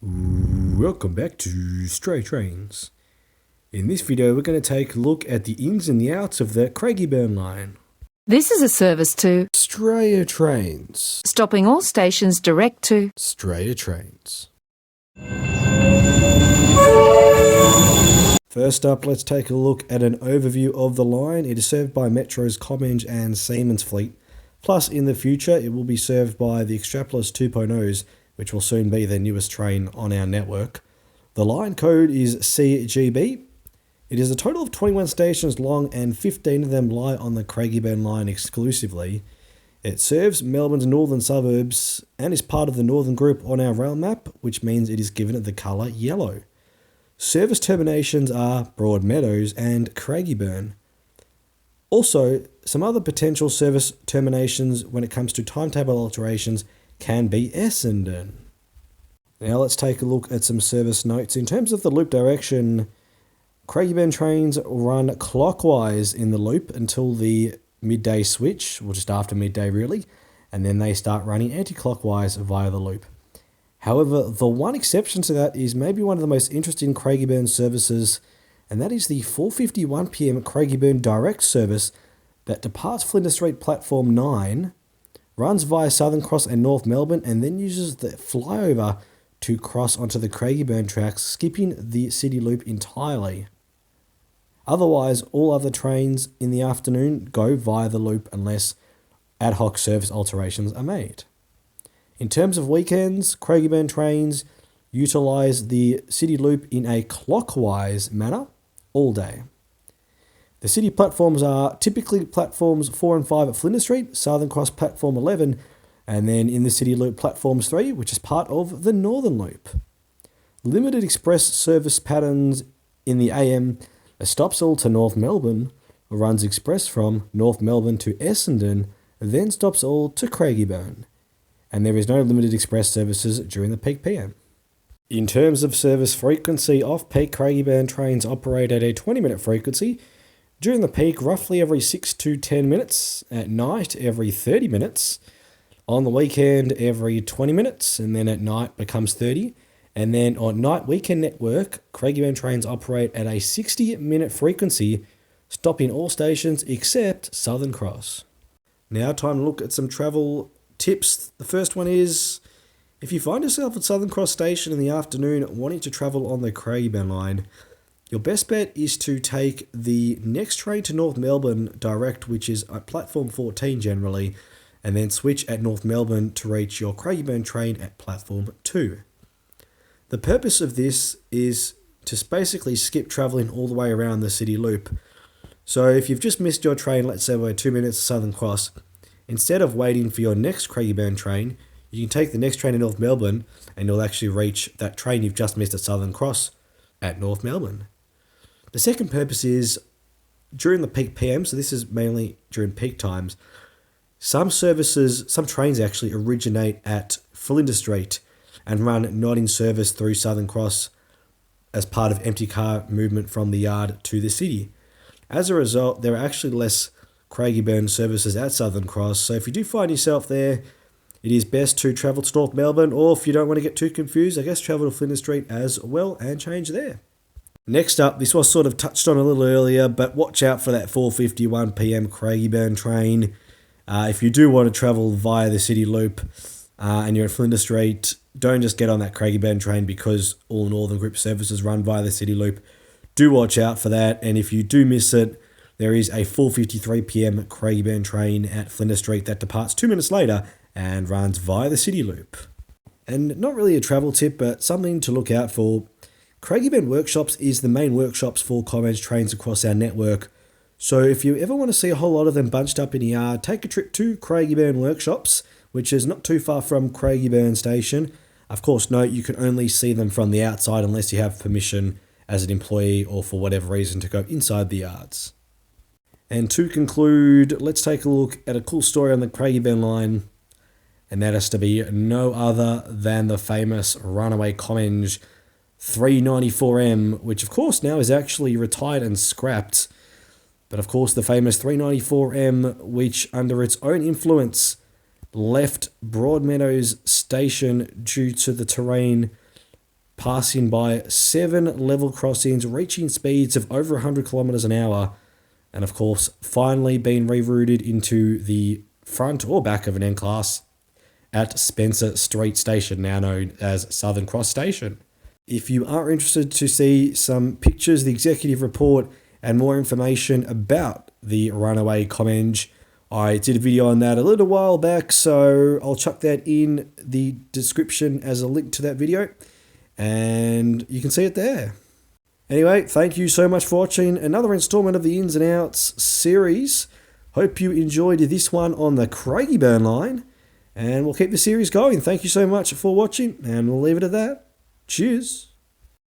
Welcome back to Strayatrains. In this video we're going to take a look at the ins and the outs of the Craigieburn Line. This is a service to Strayatrains. stopping all stations direct to Strayatrains. First up, let's take a look at an overview of the line. It is served by Metro's Comeng and Siemens fleet. Plus, in the future, it will be served by the Extrapolis 2.0s, which will soon be the newest train on our network. The line code is CGB. It is a total of 21 stations long and 15 of them lie on the Craigieburn Line exclusively. It serves Melbourne's northern suburbs and is part of the northern group on our rail map, which means it is given the colour yellow. Service terminations are Broadmeadows and Craigieburn. Also, some other potential service terminations when it comes to timetable alterations can be Essendon. Now let's take a look at some service notes. In terms of the loop direction, Craigieburn trains run clockwise in the loop until the midday switch, or just after midday really, and then they start running anti-clockwise via the loop. However, the one exception to that is maybe one of the most interesting Craigieburn services, and that is the 4:51 PM Craigieburn direct service that departs Flinders Street Platform 9, runs via Southern Cross and North Melbourne, and then uses the flyover to cross onto the Craigieburn tracks, skipping the city loop entirely. Otherwise, all other trains in the afternoon go via the loop unless ad hoc service alterations are made. In terms of weekends, Craigieburn trains utilise the city loop in a clockwise manner all day. The city platforms are typically platforms 4 and 5 at Flinders Street, Southern Cross platform 11, and then in the city loop platforms 3, which is part of the Northern Loop. Limited express service patterns in the AM, stops all to North Melbourne, runs express from North Melbourne to Essendon, then stops all to Craigieburn. And there is no limited express services during the peak PM. In terms of service frequency, off-peak Craigieburn trains operate at a 20-minute frequency. During the peak, roughly every 6 to 10 minutes. At night, every 30 minutes. On the weekend, every 20 minutes, and then at night becomes 30. And then on night weekend network, Craigieburn trains operate at a 60-minute frequency, stopping all stations except Southern Cross. Now time to look at some travel tips. The first one is, if you find yourself at Southern Cross Station in the afternoon wanting to travel on the Craigieburn Line, your best bet is to take the next train to North Melbourne direct, which is at platform 14 generally, and then switch at North Melbourne to reach your Craigieburn train at platform 2. The purpose of this is to basically skip travelling all the way around the city loop. So if you've just missed your train, let's say by 2 minutes to Southern Cross, instead of waiting for your next Craigieburn train, you can take the next train to North Melbourne and you'll actually reach that train you've just missed at Southern Cross at North Melbourne. The second purpose is during the peak PM, so this is mainly during peak times, some trains actually originate at Flinders Street and run not in service through Southern Cross as part of empty car movement from the yard to the city. As a result, there are actually less Craigieburn services at Southern Cross, so if you do find yourself there, it is best to travel to North Melbourne, or if you don't want to get too confused, I guess travel to Flinders Street as well and change there. Next up, this was sort of touched on a little earlier, but watch out for that 4:51 PM Craigieburn train. If you do want to travel via the city loop and you're at Flinders Street, don't just get on that Craigieburn train because all Northern Group services run via the city loop. Do watch out for that, and if you do miss it, there is a 4:53 PM Craigieburn train at Flinders Street that departs 2 minutes later and runs via the city loop. And not really a travel tip, but something to look out for. Craigieburn Workshops is the main workshops for Comeng trains across our network. So if you ever want to see a whole lot of them bunched up in a yard, take a trip to Craigieburn Workshops, which is not too far from Craigieburn Station. Of course, note you can only see them from the outside unless you have permission as an employee or for whatever reason to go inside the yards. And to conclude, let's take a look at a cool story on the Craigieburn Line, and that has to be no other than the famous Runaway Comeng 394M, which of course now is actually retired and scrapped. But of course the famous 394M, which under its own influence left Broadmeadows Station due to the terrain passing by 7 level crossings, reaching speeds of over 100 kilometers an hour, and of course, finally being rerouted into the front or back of an N-Class at Spencer Street Station, now known as Southern Cross Station. If you are interested to see some pictures, the executive report, and more information about the Runaway Comeng, I did a video on that a little while back, so I'll chuck that in the description as a link to that video, and you can see it there. Anyway, thank you so much for watching another installment of the Ins and Outs series. Hope you enjoyed this one on the Craigieburn Line, and we'll keep the series going. Thank you so much for watching, and we'll leave it at that. Cheers.